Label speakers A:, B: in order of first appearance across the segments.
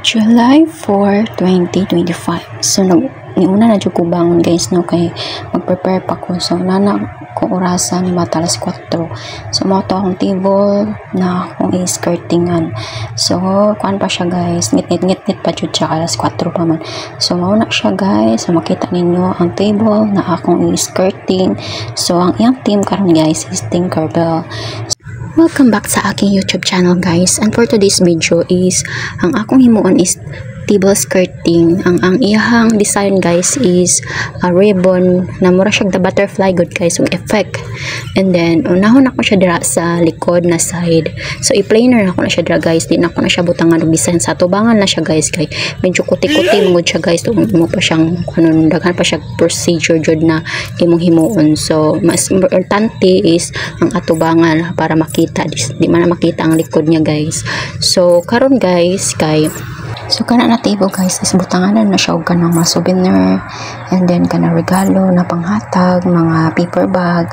A: July 4, 2025. So, niuna na dyan ko bangon guys, no, kay mag-prepare pa ko. So, nana ko orasan ni mata alas 4. So, mo to akong table na akong i-skirtingan. So, kuan pa siya guys, ngit pa dyan siya, alas 4 pa man. So, mauna siya guys. So, makita ninyo ang table na akong i-skirting. So, ang iyang team karon guys is Tinkerbell. Welcome back sa aking YouTube channel guys, and for today's video is ang akong himuon is table skirting. Ang iyahang design guys is a ribbon na mura siya the butterfly good guys with effect, and then unahon ako siya dira sa likod na side. So i-plainer ako na siya dira guys, di na ako na siya butangan og design sa tubangan na siya guys, kay medyo kuti-kuti mangod siya guys, mo pa siyang daghan pa siya procedure jud na imong himuon. So mas importante is ang atubangan para makita, di man na makita ang likod niya guys. So karon guys kay kana na table guys is butanganan na siya og kanang mga souvenir, and then kana regalo na panghatag, mga paper bag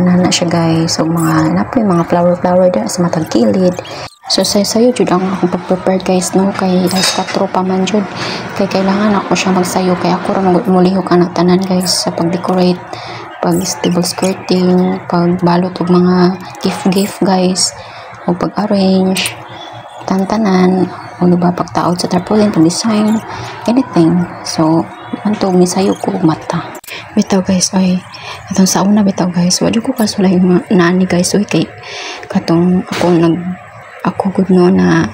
A: na siya guys, og mga napoy mga flower da sa matag kilid. So sayo jud ang akong pag-prepare guys, no, kay alas 4 pa man jud, kay kailangan ako siya magsayo, kay ako ra mulihok ang tanan guys sa pag-decorate, pag table skirting, pagbalot og mga gift guys, o pag-arrange tantanan, ano ba, pagtaod sa tarpaulin, pag-design, anything. So, antong misayo ko mata. Bitaw guys, ay, itong sa una bitaw guys, wadyo ko kasulay yung nani guys, oy, kay katong ako good no na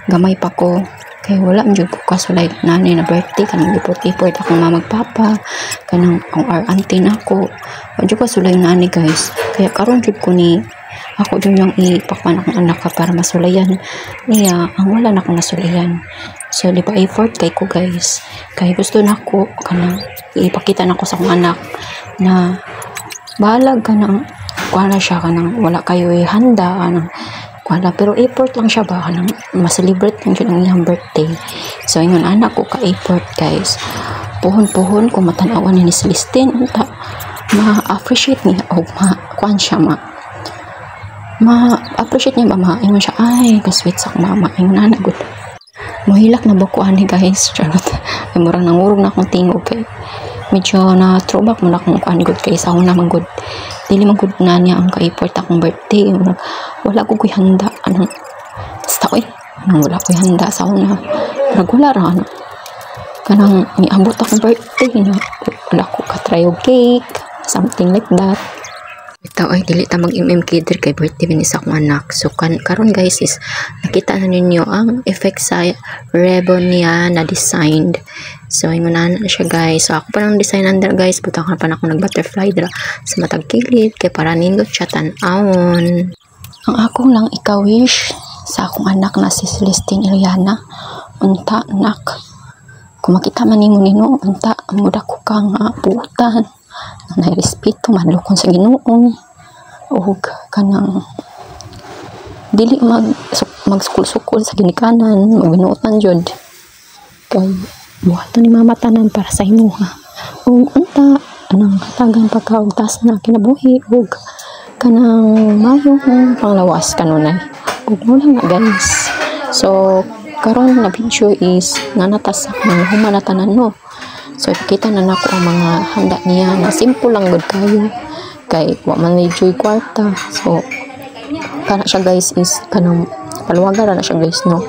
A: gamay pa ko, kay wala jud ko kasulay nani na birthday, kanang ipot-ipot akong mamagpapa, kanang ang auntie nako, wadyo ko kasulay nani guys, kaya karon jud ko ni ako dun yung ipakpan akong anak ka para masulayan niya ang wala na akong nasulayan. So di ba effort kay ko guys, kay gusto na ako kanang ipakita na ko sa akong anak na bahalag ka nang wala siya, kanang wala kayo handa kanang wala, pero effort lang siya ba kanang ma-celebrate lang yun ang iyang birthday. So yun anak ko ka-effort guys, puhon kung matanawan ni Celestine unta ma-appreciate niya o ma-kuan siya ma-appreciate niya ba, ma-ingon siya, ay kasweet sa mama, ingon na good. Mohilak na bukuan ni guys, charot. Ay murang nangurog na akong tingog, kay medyo na throwback mo na akong kuan good, kay sa una man good, dili man good na niya ang ka-effort akong birthday. Wala ko kuy handa anong basta wala ko handa sa una, wala ra kanang niabot akong birthday na wala ko ka-try og cake, something like that. Ito ay dili ta mag-kider kay birthday ni sa akong anak. So karon guys is nakita na ninyo ang effect sa ribbon niya na designed. So ingon na siya guys. So ako pa nang design under guys, butang pa na ako nag butterfly dira sa matag kilid kay para nindot siya tan-awon. Ang akong lang ika-wish sa akong anak na si Celestine Iliana, unta nak kung makita man nimo nino, unta muda ko kang puutan na respeto madlukon sa Ginoo, og kanang dili magsukul-sukul sa ginikanan, maginuotan jud kay buhaton ni mama tanan para sa imuha, og unta anang hatagan pagkaugtas na kinabuhi, og kanang mayong panglawas kanunay, og mo lang guys. So karon na video is nanatas sa kanang human na tanan, no. So kita na nako ang mga handa niya na simple lang good kayo, kay wa man medyo kwarta. So kana siya guys is kanang paluwagan na siya guys, no,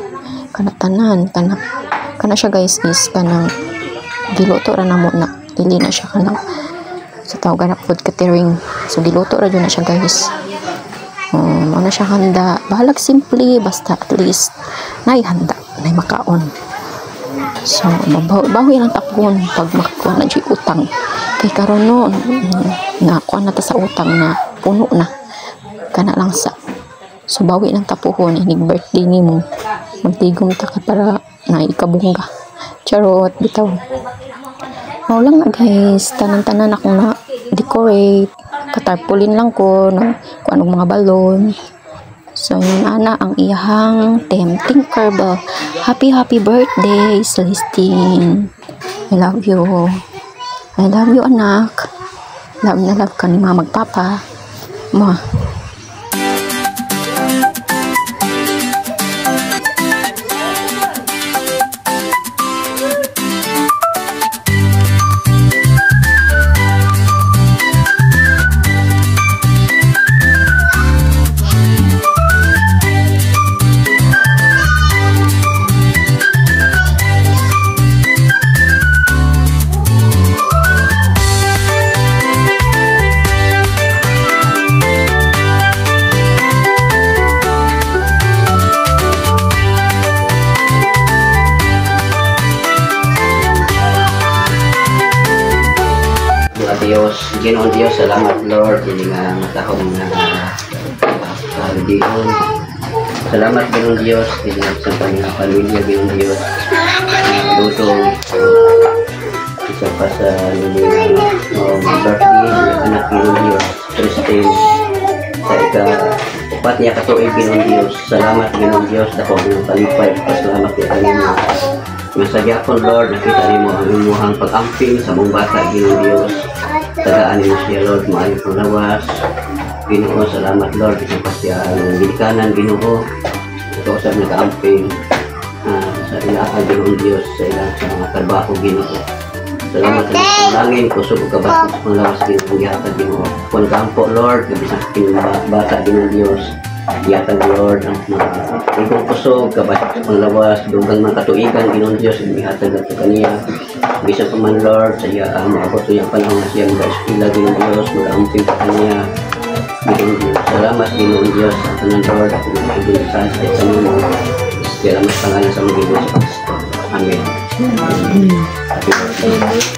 A: kana tanan kana siya guys is kanang giluto ra namo na, dili na siya kanang sa tawag na food catering. So giluto ra jud na siya guys, ano siya handa, bahalag simple basta at least nay handa nay makaon. So bawi lang tapon pag makakuha na dyan utang, kay karon no nakuha na ta sa utang na puno na kana lang sa. So bawi lang tapuhon inig birthday nimo, magtigom ta ka para na ikabungga, charot bitaw. Mao lang na guys, tanan ako na decorate, katarpulin lang ko no, kung anong mga balon. So yun ana ang iyahang theme, Tinkerbell. Happy birthday Celestine, I love you anak, love na love ka ni mama magpapa ma.
B: Diyos. Ginoon Diyos, salamat Lord. Hindi nga matahong na kalibigon. Salamat Ginoon Diyos. Hindi nga sa kanyang pamilya Ginoon Diyos. Lutong. Isa pa sa birthday ng anak Ginoon Diyos. Christine. Sa upat niya katuig Ginoon Diyos. Salamat Ginoon Diyos. Dako ng palipay. Pasalamat niya kanina. Masagya ko Lord, nakita niyo ang imuhang pag-amping sa mong bata Ginoon Diyos. Tagaan niyo siya Lord, maayos ng lawas. Ginoo, salamat Lord. Isa pa siya ng ginikanan Ginoo. Ito sa nag-amping sa ilahan Ginoon Diyos, sa ilang sa mga trabaho Ginoo. Salamat sa langin, kusog o kabatas ng lawas Ginoo, gihatag Ginoo. Kung kampo Lord, gabisan sa bata Ginoon Diyos. Gihatag Lord ang mga ibang kusog, kabatas ng lawas, dugang mga katuigan Ginoon Diyos, gihatag na ito kaniya. Bisa pa man Lord, sa iya maabot ko yung panahon na siya mag-eskwila Ginoon Diyos, mag-amping pa kaniya. Ginoon Diyos, salamat Ginoon Diyos, sa tanan Lord, ako mag-ibulasan sa itanong mo. Salamat pangalan sa mga Ginoo sa Kristo. Amen. Happy birthday.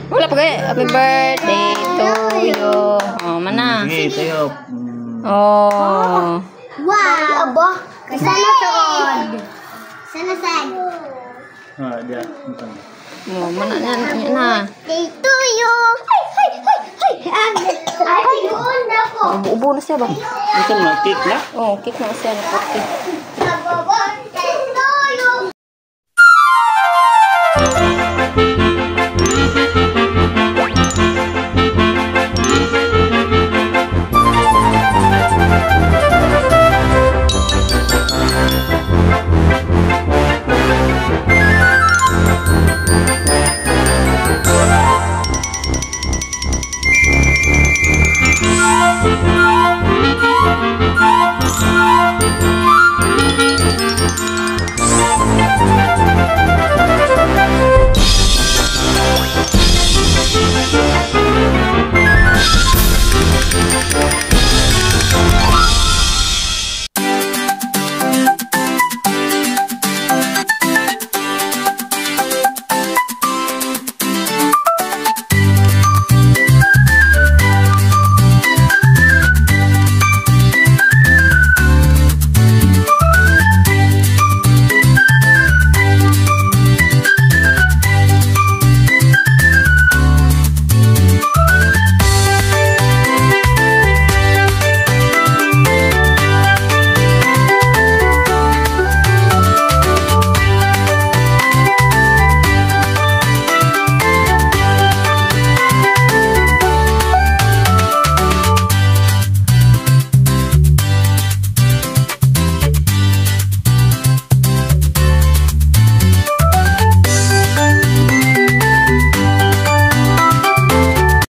A: Wala pa kayo. Happy birthday to you. Oh, mana.
C: Sige, tayo.
A: Oh.
D: Wow! Aba! Sana saan? Sana saan?
C: Diyan.
A: Oh, mana na.
D: Day to you! Hay! Ay, sigunda ko!
A: Ubo na siya ba?
C: Ito na, cake na?
A: Oh, cake na siya. Okay.